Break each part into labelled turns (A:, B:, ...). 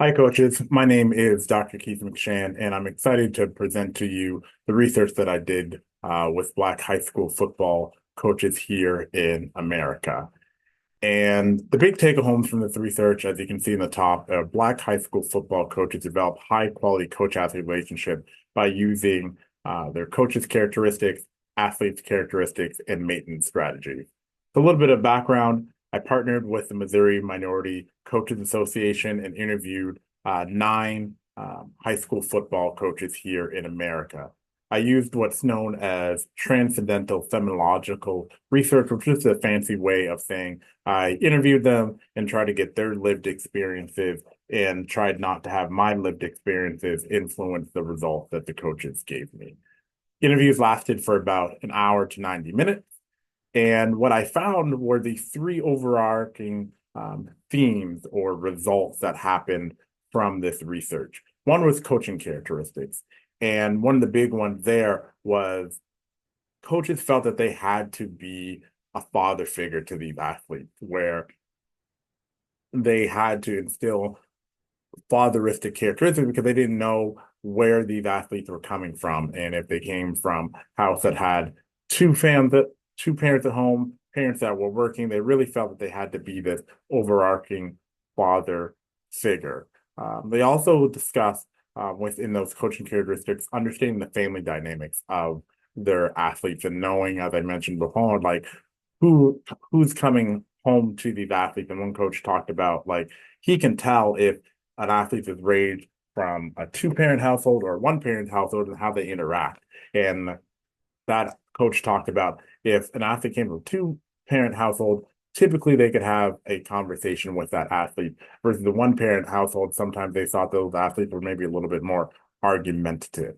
A: Hi, coaches. My name is Dr. Keith McShann, and I'm excited to present to you the research that I did with Black high school football coaches here in America. And the big take-homes from this research, as you can see in the top, Black high school football coaches develop high-quality coach-athlete relationship by using their coaches' characteristics, athletes' characteristics, and maintenance strategies. So a little bit of background. I partnered with the Missouri Minority Coaches Association and interviewed nine high school football coaches here in America. I used what's known as transcendental phenomenological research, which is a fancy way of saying I interviewed them and tried to get their lived experiences and tried not to have my lived experiences influence the results that the coaches gave me. Interviews lasted for about an hour to 90 minutes. And what I found were the three overarching themes or results that happened from this research. One was coaching characteristics. And one of the big ones there was coaches felt that they had to be a father figure to these athletes, where they had to instill fatheristic characteristics because they didn't know where these athletes were coming from. And if they came from a house that had two parents at home, parents that were working, they really felt that they had to be this overarching father figure. They also discussed within those coaching characteristics, understanding the family dynamics of their athletes and knowing, as I mentioned before, like who who's coming home to these athletes. And one coach talked about like he can tell if an athlete is raised from a two-parent household or one parent household and how they interact. And that coach talked about if an athlete came from a two-parent household, typically they could have a conversation with that athlete versus the one-parent household. Sometimes they thought those athletes were maybe a little bit more argumentative.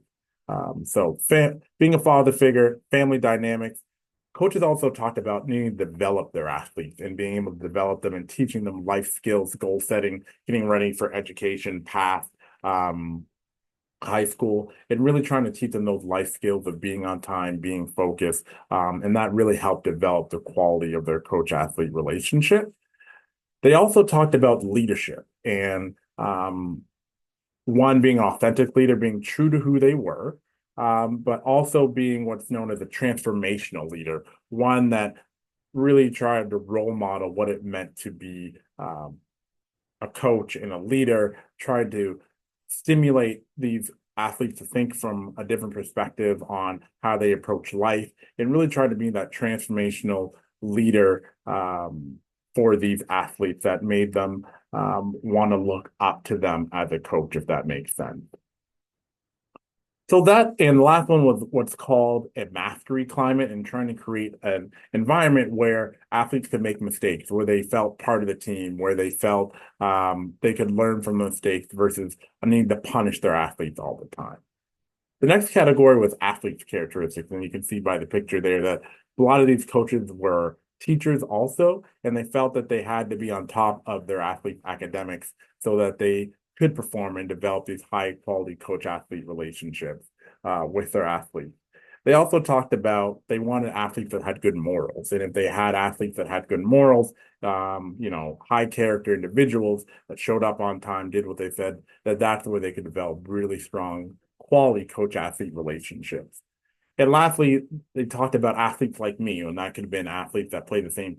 A: Being a father figure, family dynamics, coaches also talked about needing to develop their athletes and being able to develop them and teaching them life skills, goal setting, getting ready for education, path, um, high school, and really trying to teach them those life skills of being on time, being focused. And that really helped develop the quality of their coach athlete relationship. They also talked about leadership and one being an authentic leader, being true to who they were, but also being what's known as a transformational leader, one that really tried to role model what it meant to be a coach and a leader, tried to stimulate these athletes to think from a different perspective on how they approach life and really try to be that transformational leader for these athletes that made them want to look up to them as a coach, if that makes sense. So that and the last one was what's called a mastery climate and trying to create an environment where athletes could make mistakes, where they felt part of the team, where they felt they could learn from mistakes versus a need to punish their athletes all the time. The next category was athletes' characteristics, and you can see by the picture there that a lot of these coaches were teachers also, and they felt that they had to be on top of their athletes' academics so that they could perform and develop these high quality coach athlete relationships with their athletes. They also talked about they wanted athletes that had good morals. And if they had athletes that had good morals, high character individuals that showed up on time, did what they said, that's where they could develop really strong quality coach athlete relationships. And lastly, they talked about athletes like me, and that could have been athletes that play the same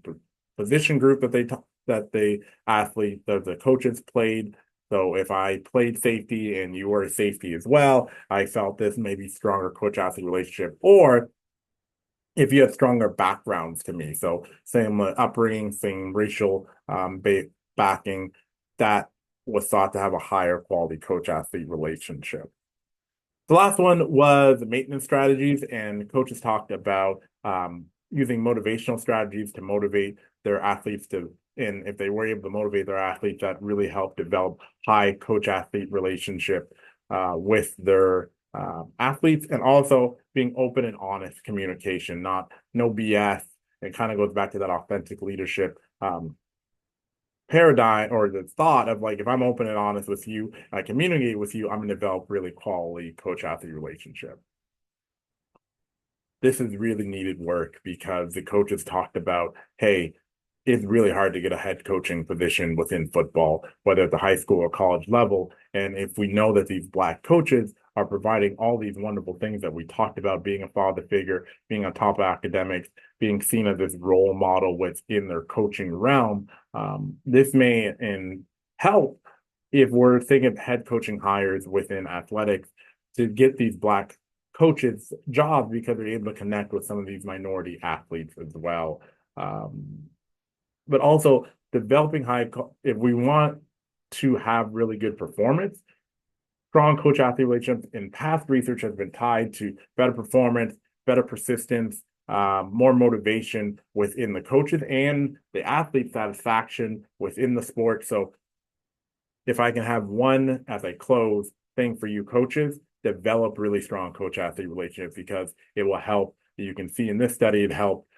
A: position group that the coaches played. So if I played safety and you were a safety as well, I felt this maybe stronger coach athlete relationship. Or if you had stronger backgrounds to me, so same upbringing, same racial backing, that was thought to have a higher quality coach athlete relationship. The last one was maintenance strategies, and coaches talked about using motivational strategies to motivate their athletes and if they were able to motivate their athletes, that really helped develop high coach athlete relationship with their athletes, and also being open and honest communication, not no BS. It kind of goes back to that authentic leadership paradigm or the thought of like if I'm open and honest with you, I communicate with you, I'm going to develop really quality coach athlete relationship. This is really needed work because the coaches talked about, hey, it's really hard to get a head coaching position within football, whether at the high school or college level. And if we know that these Black coaches are providing all these wonderful things that we talked about, being a father figure, being on top of academics, being seen as this role model within their coaching realm, this may help if we're thinking of head coaching hires within athletics to get these Black coaches jobs because they're able to connect with some of these minority athletes as well. Um, but also developing if we want to have really good performance, strong coach athlete relationships in past research has been tied to better performance, better persistence, more motivation within the coaches and the athlete satisfaction within the sport. So if I can have one as I close thing for you coaches, develop really strong coach athlete relationships because it will help. You can see in this study, it helped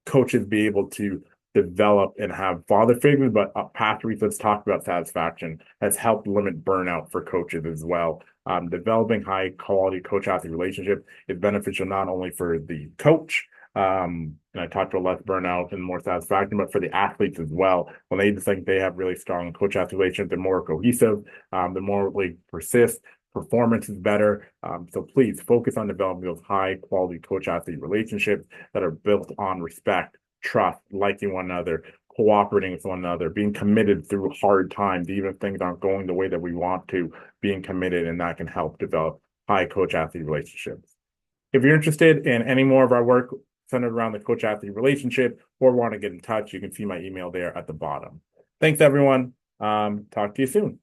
A: coaches be able to develop and have father figures, but past research talked about satisfaction has helped limit burnout for coaches as well. Developing high quality coach athlete relationship is beneficial not only for the coach, and I talked about less burnout and more satisfaction, but for the athletes as well. When they just think they have really strong coach athlete relationships, they're more cohesive, they're more like persist, performance is better. So please focus on developing those high quality coach athlete relationships that are built on respect, trust, liking one another, cooperating with one another, being committed through hard times, even if things aren't going the way that we want to, being committed, and that can help develop high coach athlete relationships. If you're interested in any more of our work centered around the coach athlete relationship or want to get in touch, you can see my email there at the bottom. Thanks, everyone. Talk to you soon.